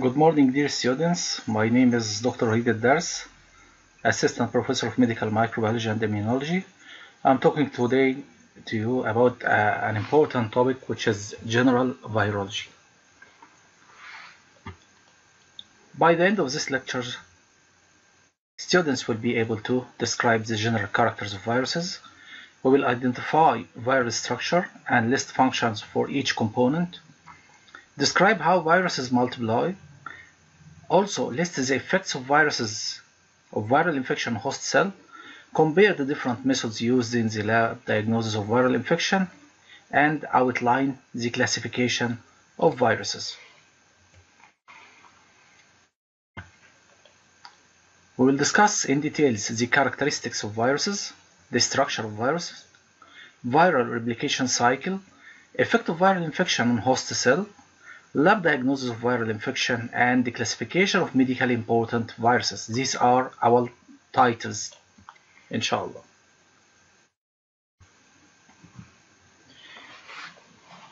Good morning, dear students. My name is Dr. Wahid Dars, Assistant Professor of Medical Microbiology and Immunology. I'm talking today to you about an important topic, which is general virology. By the end of this lecture, students will be able to describe the general characters of viruses. We will identify virus structure and list functions for each component. Describe how viruses multiply. Also, list the effects of viral infection on host cell. Compare the different methods used in the lab diagnosis of viral infection, and outline the classification of viruses. We will discuss in details the characteristics of viruses, the structure of viruses, viral replication cycle, effect of viral infection on host cell, lab diagnosis of viral infection, and the classification of medically important viruses. These are our titles, inshallah.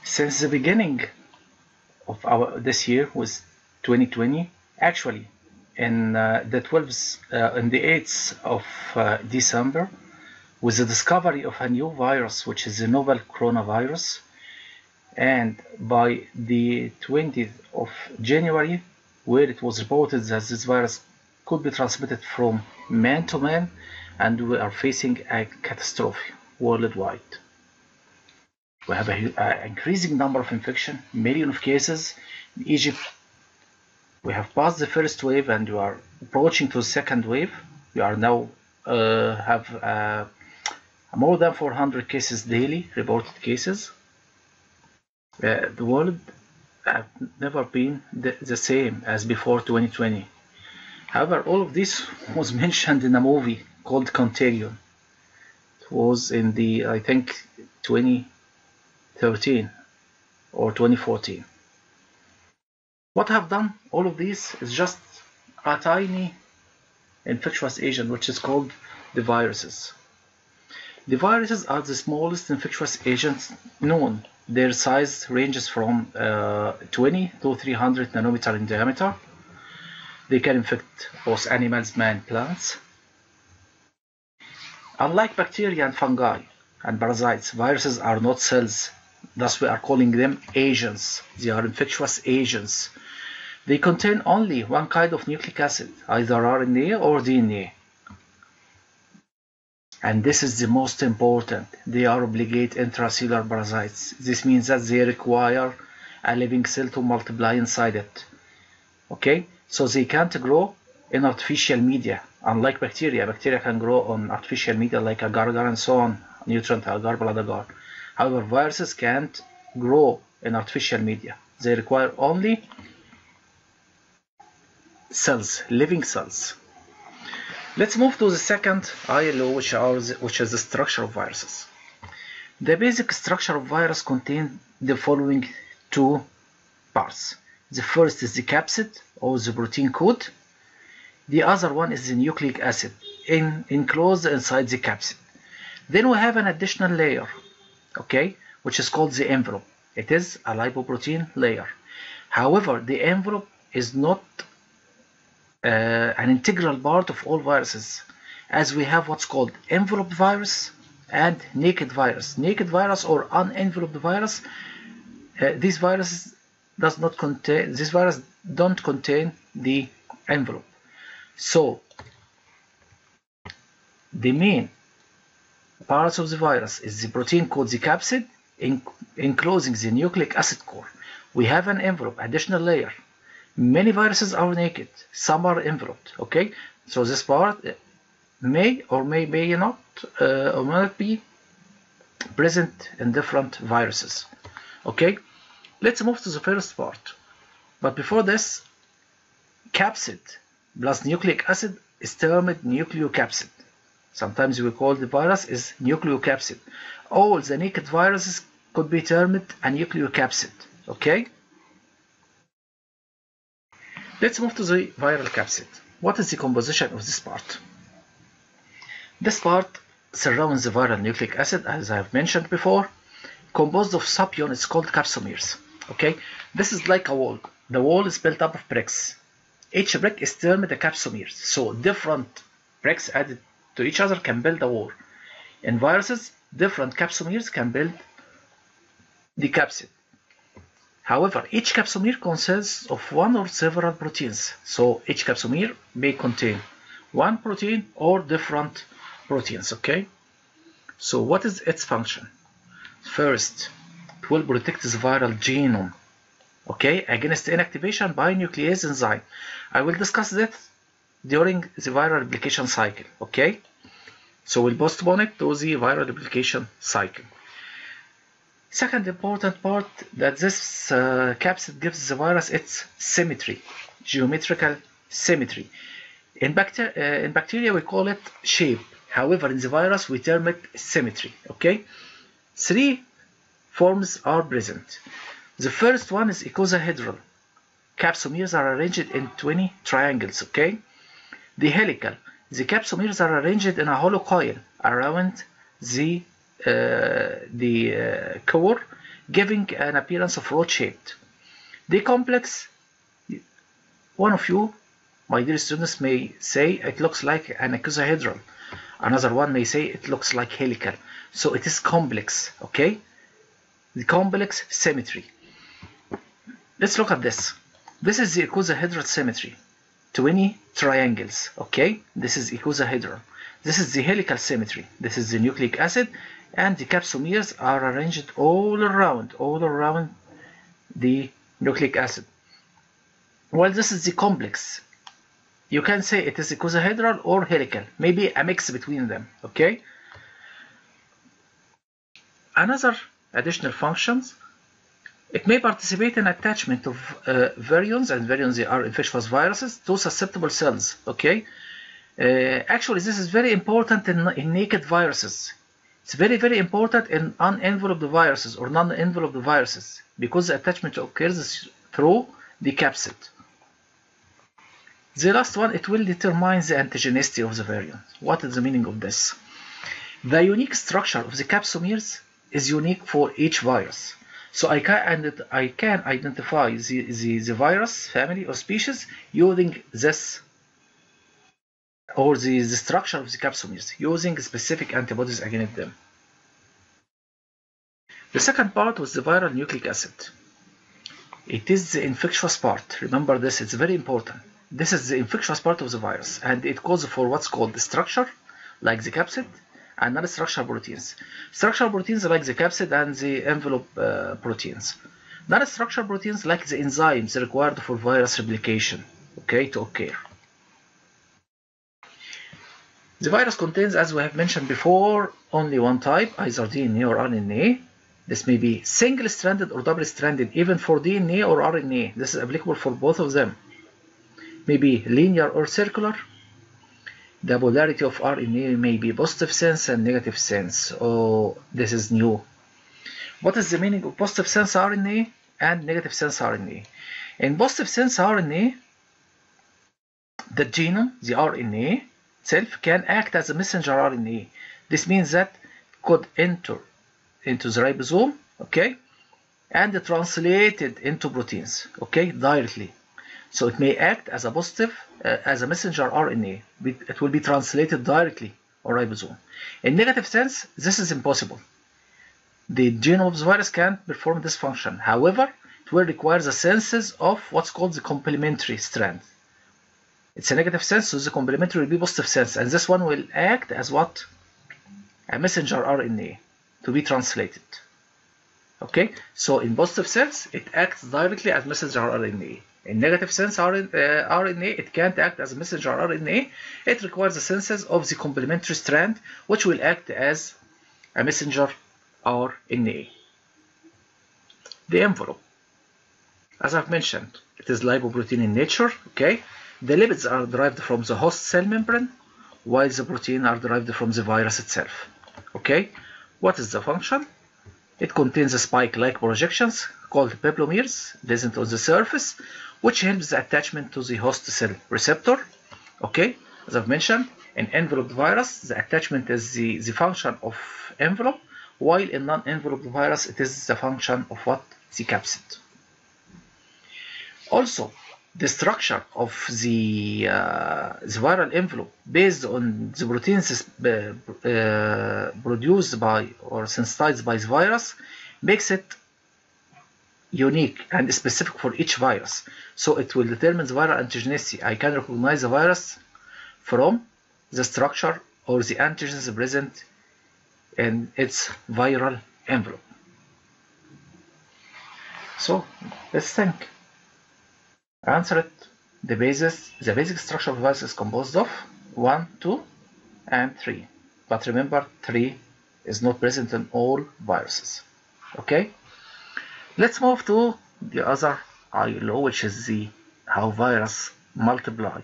Since the beginning of this year was 2020, actually in the 8th of December, with the discovery of a new virus, which is the novel coronavirus, and by the 20th of January, where it was reported that this virus could be transmitted from man to man, and we are facing a catastrophe worldwide. We have an increasing number of infections, millions of cases. In Egypt, we have passed the first wave and we are approaching to the second wave. We are now have more than 400 cases daily, reported cases. The world has never been the same as before 2020. However, all of this was mentioned in a movie called Contagion. It was in the, I think, 2013 or 2014. What have done all of this is just a tiny infectious agent, which is called the viruses. The viruses are the smallest infectious agents known. Their size ranges from 20 to 300 nanometer in diameter. They can infect both animals, man, plants. Unlike bacteria and fungi and parasites, viruses are not cells. Thus, we are calling them agents. They are infectious agents. They contain only one kind of nucleic acid, either RNA or DNA. And this is the most important. They are obligate intracellular parasites. This means that they require a living cell to multiply inside it. Okay, so they can't grow in artificial media. Unlike bacteria, bacteria can grow on artificial media like agar-agar and so on, nutrient agar, blood agar. However, viruses can't grow in artificial media. They require only cells, living cells. Let's move to the second ILO, which is the structure of viruses. The basic structure of virus contains the following two parts. The first is the capsid, or the protein coat. The other one is the nucleic acid, enclosed inside the capsid. Then we have an additional layer, okay, which is called the envelope. It is a lipoprotein layer. However, the envelope is not an integral part of all viruses, as we have what's called enveloped virus and naked virus. Naked virus or unenveloped virus. These viruses don't contain the envelope. So the main parts of the virus is the protein called the capsid, enclosing the nucleic acid core. We have an envelope, additional layer. Many viruses are naked, some are enveloped. Okay, so this part may or may not or may not be present in different viruses. Okay, let's move to the first part. But before this, capsid plus nucleic acid is termed nucleocapsid. Sometimes we call the virus is nucleocapsid. All the naked viruses could be termed a nucleocapsid. Okay. Let's move to the viral capsid. What is the composition of this part? This part surrounds the viral nucleic acid, as I have mentioned before, composed of subunits called capsomeres. Okay, this is like a wall. the wall is built up of bricks. Each brick is termed a capsomere. So different bricks added to each other can build a wall. In viruses, different capsomeres can build the capsid. However, each capsomere consists of one or several proteins. So each capsomere may contain one protein or different proteins, okay? So what is its function? First, it will protect the viral genome, okay, against inactivation by nuclease enzyme. I will discuss that during the viral replication cycle, okay? So we'll postpone it to the viral replication cycle. Second important part, that this capsid gives the virus its symmetry, geometrical symmetry. In bacteria we call it shape. However, in the virus we term it symmetry. Okay, three forms are present. The first one is icosahedral. Capsomeres are arranged in 20 triangles. Okay, the helical. The capsomeres are arranged in a hollow coil around the core, giving an appearance of rod-shaped. The complex, one of you, my dear students, may say it looks like an icosahedral. Another one may say it looks like helical. So it is complex, okay? The complex symmetry. Let's look at this. This is the icosahedral symmetry. 20 triangles, okay? This is icosahedral. This is the helical symmetry. This is the nucleic acid, and the capsomeres are arranged all around the nucleic acid. Well, this is the complex. You can say it is icosahedral or helical, maybe a mix between them, okay? Another additional functions, it may participate in attachment of virions, and virions are infectious viruses, to susceptible cells, okay? Actually, this is very important in naked viruses. It's very, very important in unenveloped viruses or non-enveloped viruses, because the attachment occurs through the capsid. The last one, it will determine the antigenicity of the variant. What is the meaning of this? The unique structure of the capsomeres is unique for each virus. So I can identify the virus family or species using this, or the structure of the capsomeres, using specific antibodies against them. The second part was the viral nucleic acid. It is the infectious part. Remember this, it's very important. This is the infectious part of the virus, and it codes for what's called the structure, like the capsid, and non-structural proteins. Structural proteins like the capsid and the envelope proteins. Non-structural proteins like the enzymes required for virus replication, okay, to occur. The virus contains, as we have mentioned before, only one type, either DNA or RNA. This may be single-stranded or double-stranded, even for DNA or RNA. This is applicable for both of them. Maybe linear or circular. The polarity of RNA may be positive sense and negative sense. Oh, this is new. What is the meaning of positive sense RNA and negative sense RNA? In positive sense RNA, the genome, the RNA itself, can act as a messenger RNA. This means that it could enter into the ribosome, okay, and translate it into proteins, okay, directly. So it may act as a positive, as a messenger RNA. It will be translated directly on ribosome. In negative sense, this is impossible. The genome of the virus can't perform this function. However, it will require the senses of what's called the complementary strand. It's a negative sense, so the complementary will be positive sense, and this one will act as what? A messenger RNA to be translated. Okay, so in positive sense, it acts directly as messenger RNA. In negative sense RNA, it can't act as a messenger RNA. It requires the senses of the complementary strand, which will act as a messenger RNA. The envelope, as I've mentioned, it is lipoprotein in nature. Okay, the lipids are derived from the host cell membrane, while the protein are derived from the virus itself. Okay, what is the function? It contains spike-like projections called peplomeres present on the surface, which helps the attachment to the host cell receptor. Okay, as I've mentioned, in enveloped virus, the attachment is the function of envelope, while in non-enveloped virus, it is the function of what? The capsid. Also, the structure of the viral envelope based on the proteins produced by or synthesized by the virus makes it unique and specific for each virus. So it will determine the viral antigenicity. I can recognize the virus from the structure or the antigens present in its viral envelope. So let's think. Answer it. The basic structure of the virus is composed of 1, 2, and 3. But remember, 3 is not present in all viruses. Okay? Let's move to the other law, which is the how virus multiply.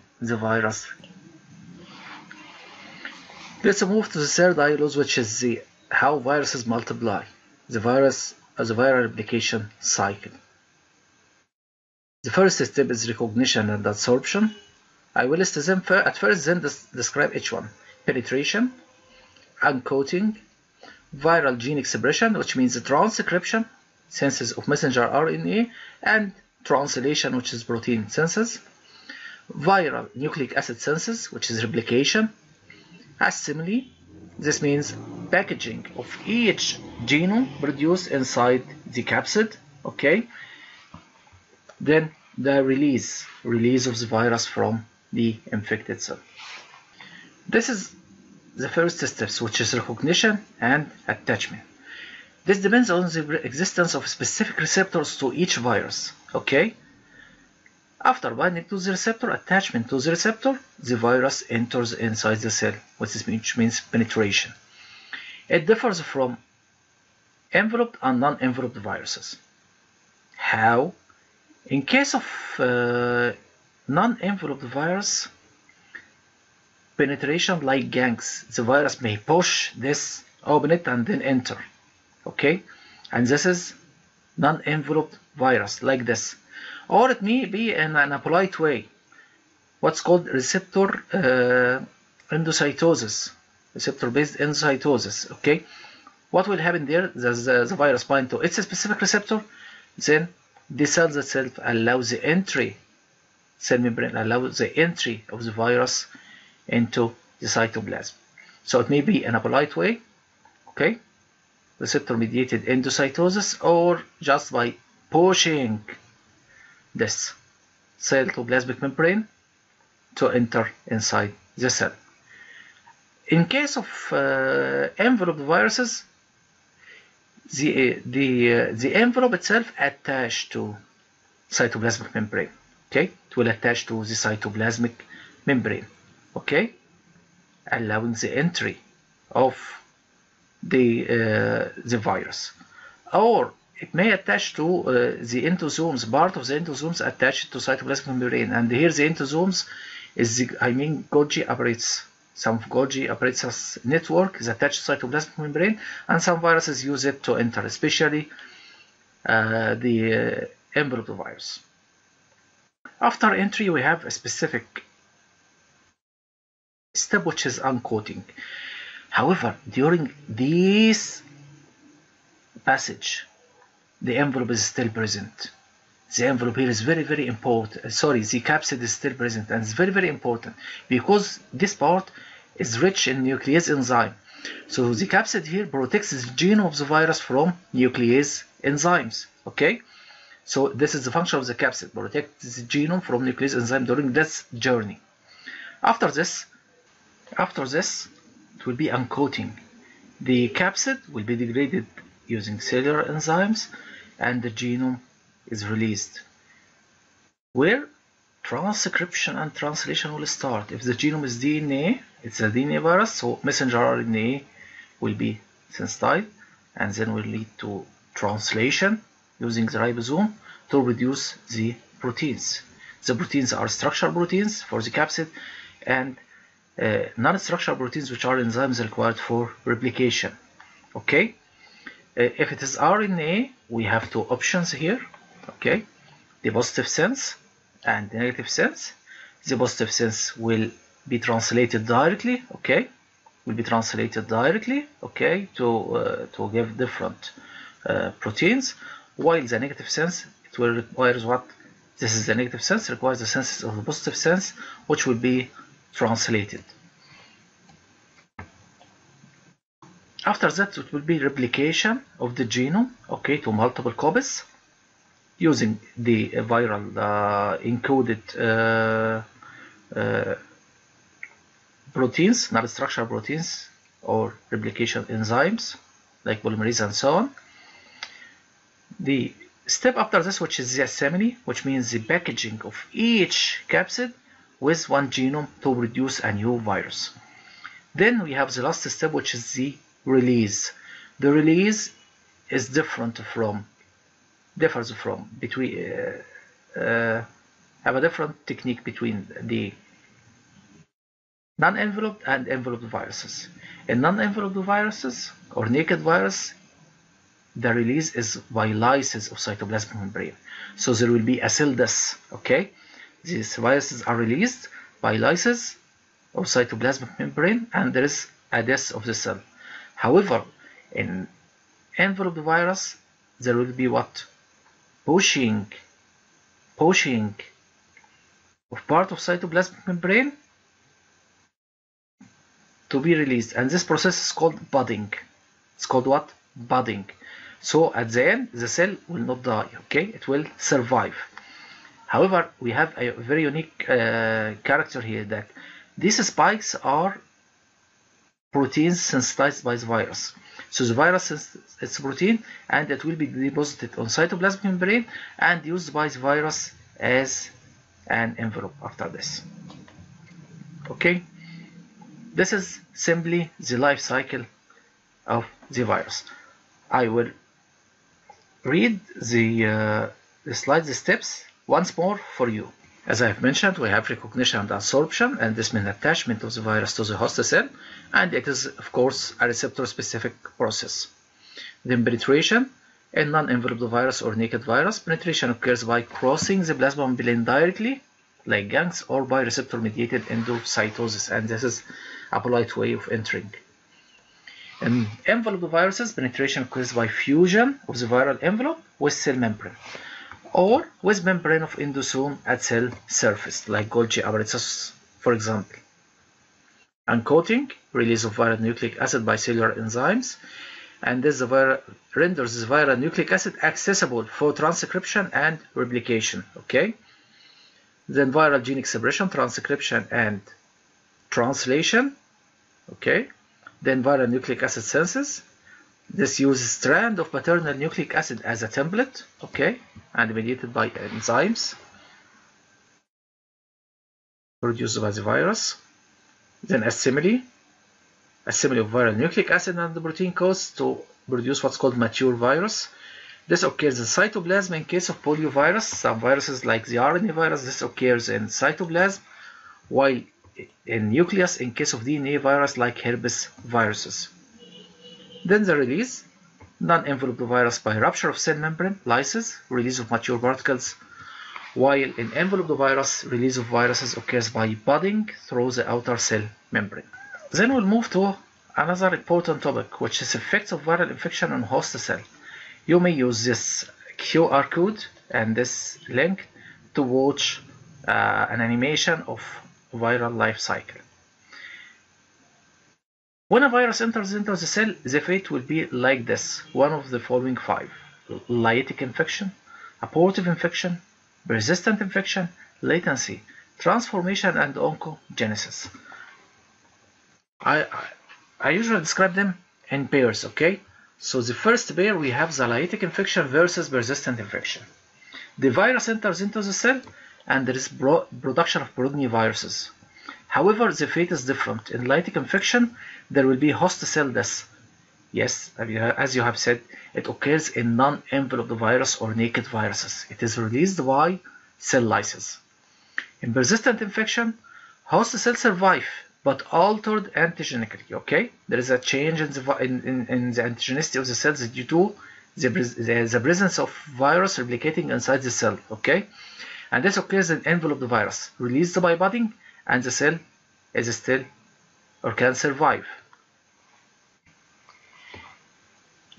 Let's move to the third law, which is the how viruses multiply. The virus as a viral replication cycle. The first step is recognition and adsorption. I will list them at first, then describe each one. Penetration, uncoating, viral gene expression, which means the transcription, synthesis of messenger RNA, and translation, which is protein synthesis. Viral nucleic acid synthesis, which is replication. Assembly, this means packaging of each genome produced inside the capsid. Okay. Then the release of the virus from the infected cell. This is the first steps, which is recognition and attachment. This depends on the existence of specific receptors to each virus. Okay. After binding to the receptor, attachment to the receptor, the virus enters inside the cell, which means penetration. It differs from enveloped and non-enveloped viruses. How? In case of non-enveloped virus, penetration like gangs, the virus may push this, open it, and then enter. Okay, and this is non-enveloped virus like this, or it may be in a polite way, what's called receptor endocytosis, receptor-based endocytosis. Okay, what will happen there? The virus binds to its specific receptor, then the cells itself allows the entry, cell membrane allows the entry of the virus into the cytoplasm. So it may be in a polite way, okay, receptor-mediated endocytosis, or just by pushing this cytoplasmic membrane to enter inside the cell. In case of enveloped viruses, the envelope itself attached to cytoplasmic membrane. Okay, it will attach to the cytoplasmic membrane. Okay, allowing the entry of the virus, or it may attach to the endosomes, part of the endosomes attached to cytoplasmic membrane. And here the endosomes is Golgi apparatus. Some of Golgi apparatus network is attached to cytoplasmic membrane, and some viruses use it to enter, especially the enveloped virus. After entry, we have a specific step, which is uncoating. However, during this passage, the envelope is still present. The envelope here is very, very important. Sorry, the capsid is still present, and it's very, very important because this part is rich in nuclease enzyme. So the capsid here protects the genome of the virus from nuclease enzymes. Okay, so this is the function of the capsid: protect the genome from nuclease enzyme during this journey. After this, it will be uncoating. The capsid will be degraded using cellular enzymes, and the genome is released, where transcription and translation will start. If the genome is DNA, it's a DNA virus, so messenger RNA will be synthesized and then will lead to translation using the ribosome to produce the proteins. The proteins are structural proteins for the capsid and non-structural proteins, which are enzymes required for replication. Okay, if it is RNA, we have two options here. Okay, the positive sense and the negative sense. The positive sense will be translated directly. Okay, will be translated directly. Okay, to give different proteins, while the negative sense, it will require what? This is the negative sense, requires the sense of the positive sense, which will be translated. After that, it will be replication of the genome, okay, to multiple copies using the viral encoded proteins, non-structural proteins, or replication enzymes like polymerase and so on. The step after this, which is the assembly, which means the packaging of each capsid with one genome to produce a new virus. Then we have the last step, which is the release. The release is differs from between have a different technique between the non-enveloped and enveloped viruses. In non-enveloped viruses or naked virus, the release is by lysis of cytoplasmic membrane. So there will be a cell death. Okay, these viruses are released by lysis of cytoplasmic membrane, and there is a death of the cell. However, in enveloped virus, there will be what? Pushing of part of cytoplasmic membrane to be released, and this process is called budding. It's called what? Budding. So at the end, the cell will not die, okay? It will survive. However, we have a very unique character here, that these spikes are proteins sensitized by the virus. So the virus is its protein, and it will be deposited on cytoplasmic membrane and used by the virus as an envelope after this. Okay? This is simply the life cycle of the virus. I will read the slides, the steps once more for you. As I have mentioned, we have recognition and absorption, and this means attachment of the virus to the host cell, and it is, of course, a receptor-specific process. Then penetration. In non-enveloped virus or naked virus, penetration occurs by crossing the plasma membrane directly, like gangs, or by receptor-mediated endocytosis, and this is a polite way of entering. In enveloped viruses, penetration occurs by fusion of the viral envelope with cell membrane, or with membrane of endosome at cell surface, like Golgi apparatus, for example. Uncoating, release of viral nucleic acid by cellular enzymes, and this renders the viral nucleic acid accessible for transcription and replication. Okay. Then viral gene expression, transcription, and translation. Okay. Then viral nucleic acid synthesis. This uses strand of paternal nucleic acid as a template, okay, and mediated by enzymes produced by the virus. Then assembly of viral nucleic acid and the protein codes to produce what's called mature virus. This occurs in cytoplasm in case of poliovirus. Some viruses like the RNA virus, this occurs in cytoplasm, while in nucleus in case of DNA virus like herpes viruses. Then the release, non-enveloped virus by rupture of cell membrane, lysis, release of mature particles, while in enveloped virus, release of viruses occurs by budding through the outer cell membrane. Then we'll move to another important topic, which is effects of viral infection on host cell. You may use this QR code and this link to watch an animation of viral life cycle. When a virus enters into the cell, the fate will be like this: one of the following 5: lytic infection, abortive infection, persistent infection, latency, transformation, and oncogenesis. I usually describe them in pairs, okay? So the first pair, we have the lytic infection versus persistent infection. The virus enters into the cell, and there is production of progeny viruses. However, the fate is different. In lytic infection, there will be host cell death. Yes, as you have said, it occurs in non-enveloped virus or naked viruses. It is released by cell lysis. In persistent infection, host cells survive, but altered antigenically. Okay, there is a change in the antigenicity of the cells due to the presence of virus replicating inside the cell. Okay, and this occurs in enveloped virus, released by budding, and the cell is still or can survive.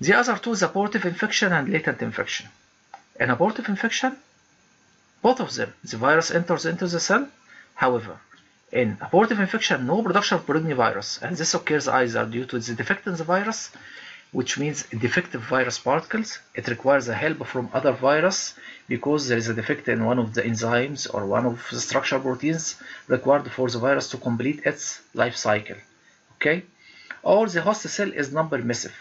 The other two is abortive infection and latent infection. In abortive infection, both of them, the virus enters into the cell. However, in abortive infection, no production of progenivirus, and this occurs either due to the defect in the virus, which means defective virus particles. It requires the help from other virus because there is a defect in one of the enzymes or one of the structural proteins required for the virus to complete its life cycle. Okay? Or the host cell is non-permissive.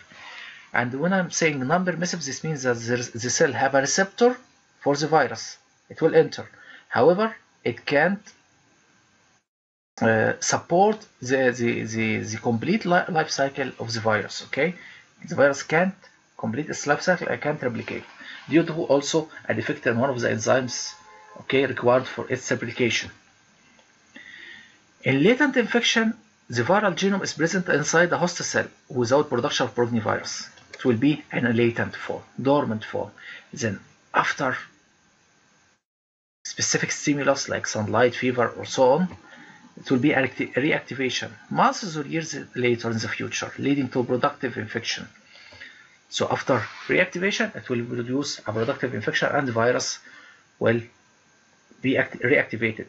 And when I'm saying non-permissive, this means that the cell have a receptor for the virus. It will enter. However, it can't support the complete life cycle of the virus. Okay, the virus can't complete its life cycle and can't replicate due to also a defect in one of the enzymes, okay, required for its replication. In latent infection, the viral genome is present inside the host cell without production of progenivirus. It will be in a latent form, dormant form. Then after specific stimulus like sunlight, fever, or so on, it will be a reactivation months or years later in the future, leading to productive infection. So after reactivation, it will produce a productive infection and the virus will be reactivated.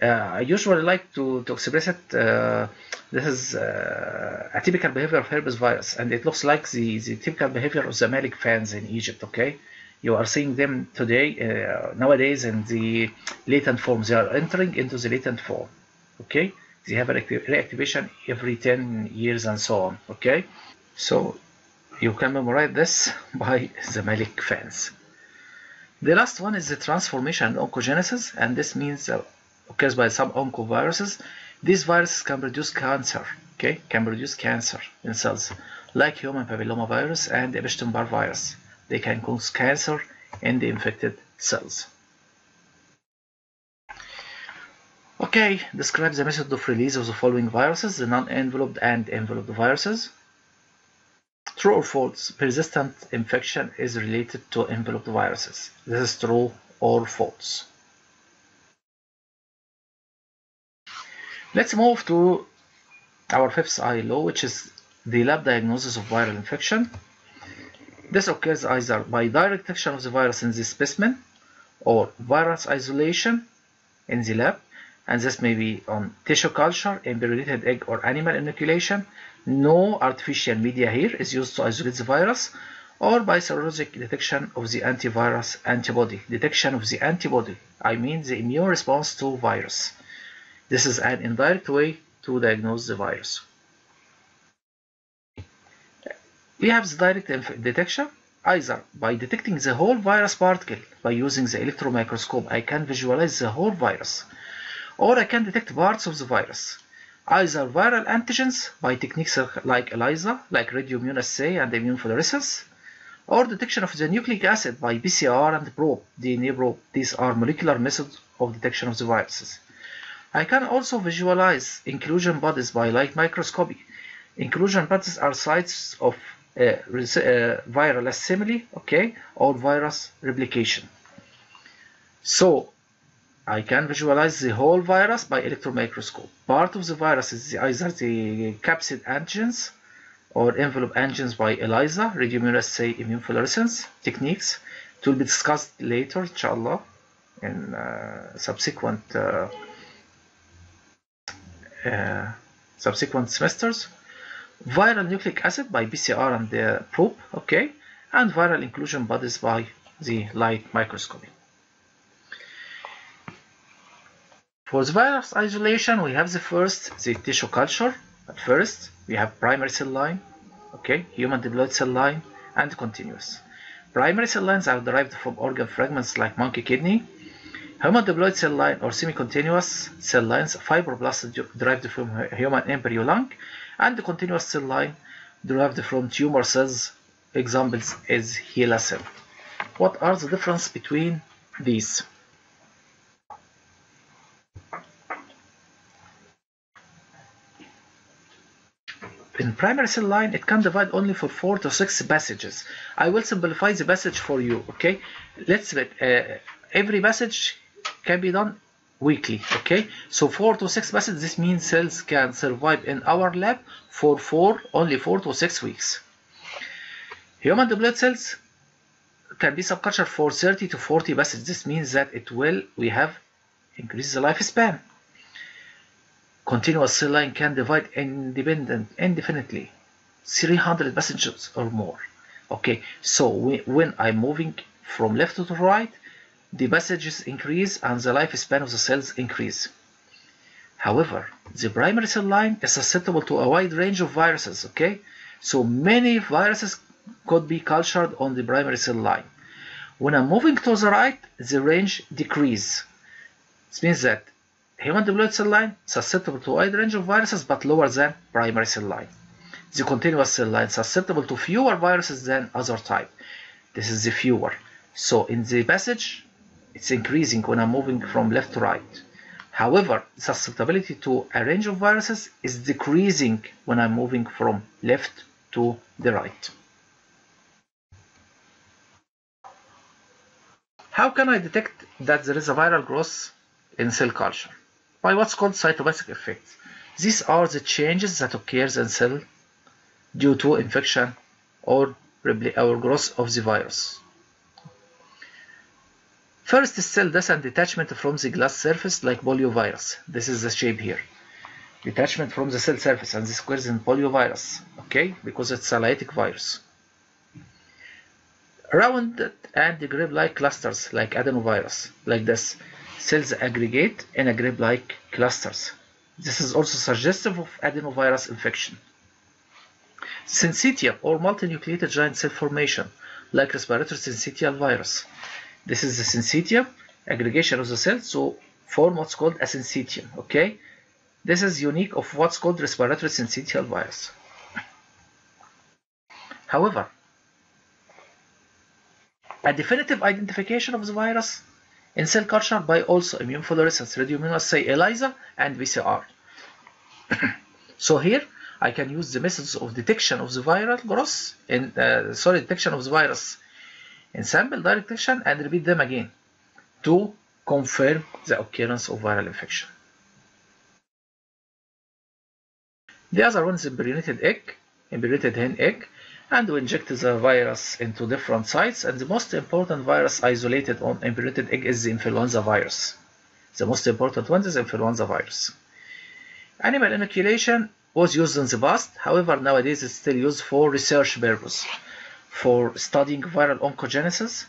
I usually like to express it. This is a typical behavior of herpes virus, and it looks like the typical behavior of the Malik fans in Egypt. Okay, you are seeing them today, nowadays, in the latent form. They are entering into the latent form. Okay, they have a reactivation every 10 years and so on. Okay, so you can memorize this by the Malik fans. The last one is the transformation and oncogenesis, and this means occurs by some oncoviruses. These viruses can produce cancer. Okay, can produce cancer in cells, like human papillomavirus and Epstein-Barr virus. They can cause cancer in the infected cells. Okay, describe the method of release of the following viruses: the non-enveloped and enveloped viruses. True or false? Persistent infection is related to enveloped viruses. This is true or false. Let's move to our fifth I law, which is the lab diagnosis of viral infection. This occurs either by direct detection of the virus in the specimen or virus isolation in the lab, and this may be on tissue culture, embryo-related egg, or animal inoculation. No artificial media here is used to isolate the virus, or by serologic detection of the antivirus antibody. Detection of the antibody, I mean the immune response to virus. This is an indirect way to diagnose the virus. We have the direct detection, either by detecting the whole virus particle by using the electron microscope. I can visualize the whole virus, or I can detect parts of the virus. Either viral antigens by techniques like ELISA, like radioimmunoassay and immunofluorescence, or detection of the nucleic acid by PCR and probe, DNA probe. These are molecular methods of detection of the viruses. I can also visualize inclusion bodies by light microscopy. Inclusion bodies are sites of viral assembly, okay, or virus replication. So I can visualize the whole virus by electron microscope. Part of the virus is either the capsid antigens or envelope antigens by ELISA, radioimmunoassay, immunofluorescence techniques. It will be discussed later, inshallah, in subsequent semesters. Viral nucleic acid by PCR and probe, okay, and viral inclusion bodies by the light microscopy. For the virus isolation, we have the tissue culture. At first, we have primary cell line, okay, human diploid cell line, and continuous. Primary cell lines are derived from organ fragments like monkey kidney. Human diploid cell line or semi-continuous cell lines, fibroblasts derived from human embryo lung, and the continuous cell line derived from tumor cells. Examples is HeLa cell. What are the differences between these? In primary cell line, it can divide only for 4 to 6 passages. I will simplify the passage for you, okay? Let's every passage can be done weekly, okay? So 4 to 6 passages, this means cells can survive in our lab for only 4 to 6 weeks. Human diploid cells can be subculture for 30 to 40 passages. This means that we have increased the lifespan. Continuous cell line can divide indefinitely, 300 passages or more. Okay, so when I'm moving from left to right, the passages increase and the lifespan of the cells increase. However, the primary cell line is susceptible to a wide range of viruses. Okay, so many viruses could be cultured on the primary cell line. When I'm moving to the right, the range decreases. This means that human diploid cell line susceptible to a wide range of viruses but lower than primary cell line. The continuous cell line susceptible to fewer viruses than other type. This is the fewer. So in the passage, it's increasing when I'm moving from left to right. However, susceptibility to a range of viruses is decreasing when I'm moving from left to the right. How can I detect that there is a viral growth in cell culture? By what's called cytopathic effects. These are the changes that occurs in cell due to infection or growth of the virus. First is cell death and detachment from the glass surface like poliovirus. This is the shape here. Detachment from the cell surface, and this occurs in poliovirus, okay, because it's a lytic virus. Rounded and grape-like clusters like adenovirus, like this. Cells aggregate in a grape-like clusters. This is also suggestive of adenovirus infection. Syncytial or multinucleated giant cell formation, like respiratory syncytial virus. This is the syncytium, aggregation of the cells to form what's called a syncytium. Okay, this is unique of what's called respiratory syncytial virus. However, a definitive identification of the virus in cell culture by also immunofluorescence, radioimmunoassay, ELISA, and VCR. So here I can use the methods of detection of the viral growth detection of the virus in sample direct detection and repeat them again to confirm the occurrence of viral infection. The other one is embryonated hen egg, and we inject the virus into different sites, and the most important virus isolated on embryonated egg is the influenza virus. The most important one is influenza virus. Animal inoculation was used in the past, however nowadays it's still used for research purpose, for studying viral oncogenesis,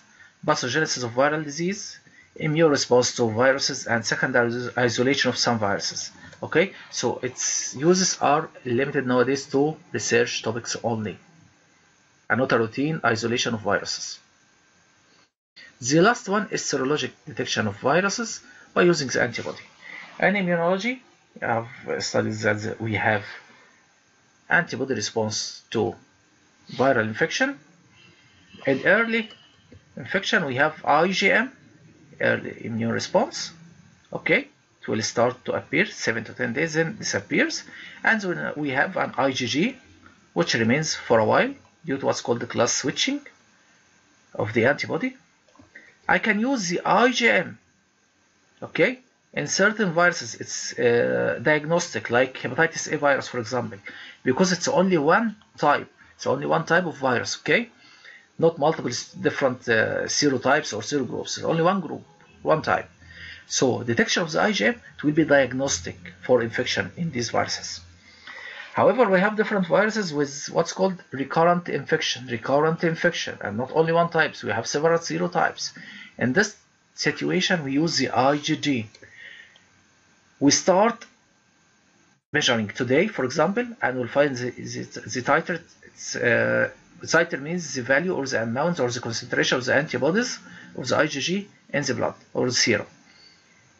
pathogenesis of viral disease, immune response to viruses, and secondary isolation of some viruses. Okay, so its uses are limited nowadays to research topics only, and not a routine isolation of viruses. The last one is serologic detection of viruses by using the antibody. In immunology, we have studies that we have antibody response to viral infection. In early infection, we have IgM, early immune response. Okay, it will start to appear 7 to 10 days, then disappears. And then we have an IgG, which remains for a while due to what's called the class switching of the antibody. I can use the IgM, okay, in certain viruses. It's diagnostic, like hepatitis A virus, for example, because it's only one type. It's only one type of virus, okay, not multiple different serotypes or serogroups. It's only one group, one type. So detection of the IgM, it will be diagnostic for infection in these viruses. However, we have different viruses with what's called recurrent infection, and not only one type. So we have several serotypes. In this situation, we use the IgG. We start measuring today, for example, and we'll find the titer. Titer means the value or the amount or the concentration of the antibodies of the IgG in the blood or the serum.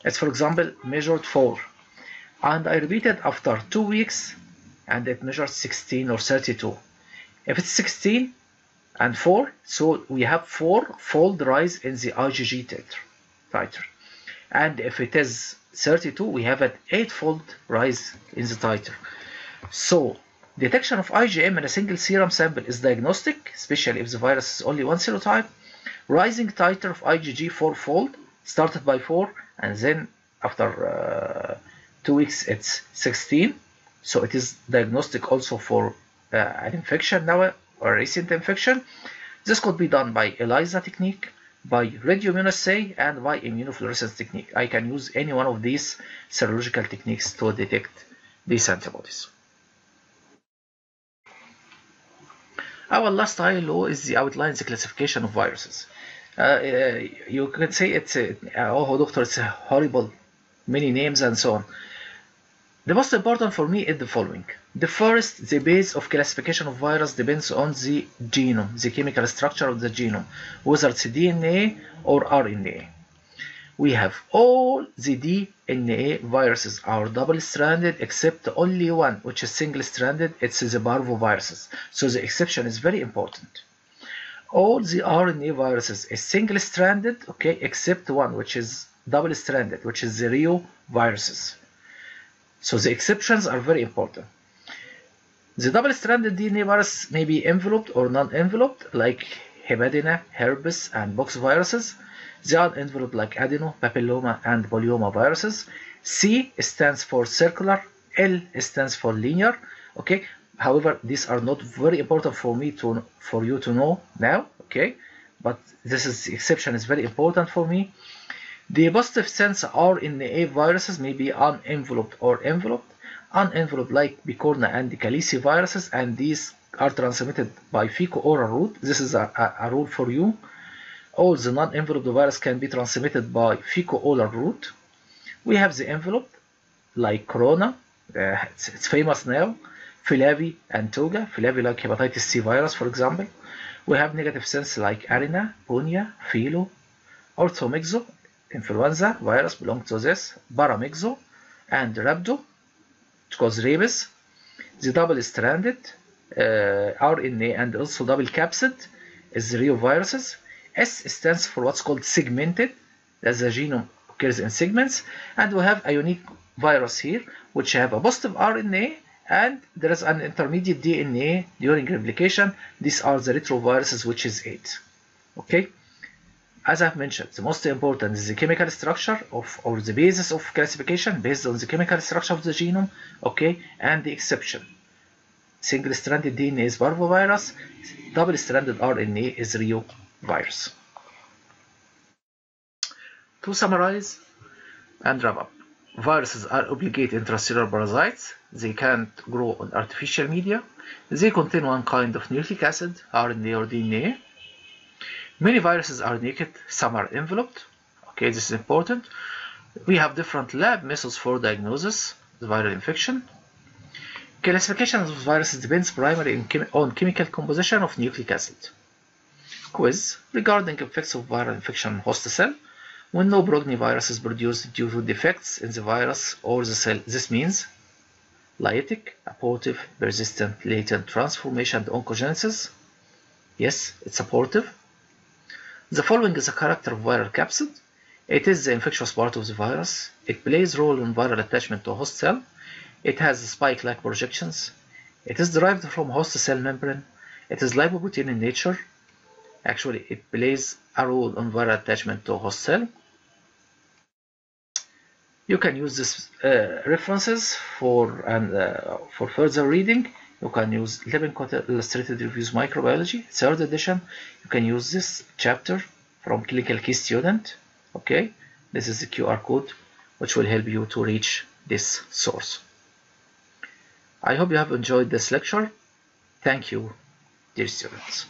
It's, for example, measured 4, and I repeat it after 2 weeks, and it measures 16 or 32. If it's 16 and 4, so we have 4-fold rise in the IgG titer. And if it is 32, we have an 8-fold rise in the titer. So detection of IgM in a single serum sample is diagnostic, especially if the virus is only one serotype. Rising titer of IgG 4-fold, started by 4, and then after 2 weeks it's 16. So it is diagnostic also for an infection now, or a recent infection. This could be done by ELISA technique, by radioimmunoassay, and by immunofluorescence technique. I can use any one of these serological techniques to detect these antibodies. Our last ILO is the outlines classification of viruses. You can say it's oh doctor, it's horrible, many names and so on. The most important for me is the following. The first, the base of classification of virus depends on the genome, the chemical structure of the genome, whether it's DNA or RNA. We have all the DNA viruses are double-stranded except only one, which is single-stranded. It's the parvoviruses. So the exception is very important. All the RNA viruses is single-stranded, okay, except one, which is double-stranded, which is the reoviruses. So the exceptions are very important. The double-stranded DNA virus may be enveloped or non-enveloped, like hepatina, herpes, and pox viruses. They are enveloped like adeno, papilloma, and polyoma viruses. C stands for circular, L stands for linear. Okay. However, these are not very important for you to know now. Okay, but this exception is very important for me. The positive sense RNA viruses may be unenveloped or enveloped. Unenveloped like Picorna and Callice viruses, and these are transmitted by fecal-oral route. This is a rule for you. All the non-enveloped virus can be transmitted by fecal-oral route. We have the enveloped like Corona, it's famous now, Filavi and Toga, Filavi like hepatitis C virus, for example. We have negative sense like Arena, Punia, Philo, Orthomyxo, influenza virus belong to this, Paramyxo, and Rhabdo, which cause rabies. The double-stranded RNA and also double capsid is the reoviruses. S stands for what's called segmented, as the genome occurs in segments, and we have a unique virus here, which have a positive RNA, and there is an intermediate DNA during replication. These are the retroviruses, which is 8. Okay, as I've mentioned, the most important is the chemical structure or the basis of classification based on the chemical structure of the genome. Okay, and the exception. Single-stranded DNA is parvovirus, double-stranded RNA is reovirus. To summarize and wrap up, viruses are obligate intracellular parasites. They can't grow on artificial media. They contain one kind of nucleic acid, RNA or DNA. Many viruses are naked, some are enveloped. Okay, this is important. We have different lab methods for diagnosis of viral infection. Classification of viruses depends primarily on chemical composition of nucleic acid. Quiz regarding effects of viral infection on host cell. When no progenivirus is produced due to defects in the virus or the cell, this means lytic, abortive, persistent, latent transformation and oncogenesis. Yes, it's abortive. The following is a character of viral capsid. It is the infectious part of the virus. It plays a role in viral attachment to a host cell. It has spike-like projections. It is derived from host cell membrane. It is lipoprotein in nature. Actually, it plays a role in viral attachment to a host cell. You can use these references for further reading. You can use Lippincott Illustrated Reviews Microbiology, 3rd edition. You can use this chapter from Clinical Key Student. Okay, this is the QR code which will help you to reach this source. I hope you have enjoyed this lecture. Thank you, dear students.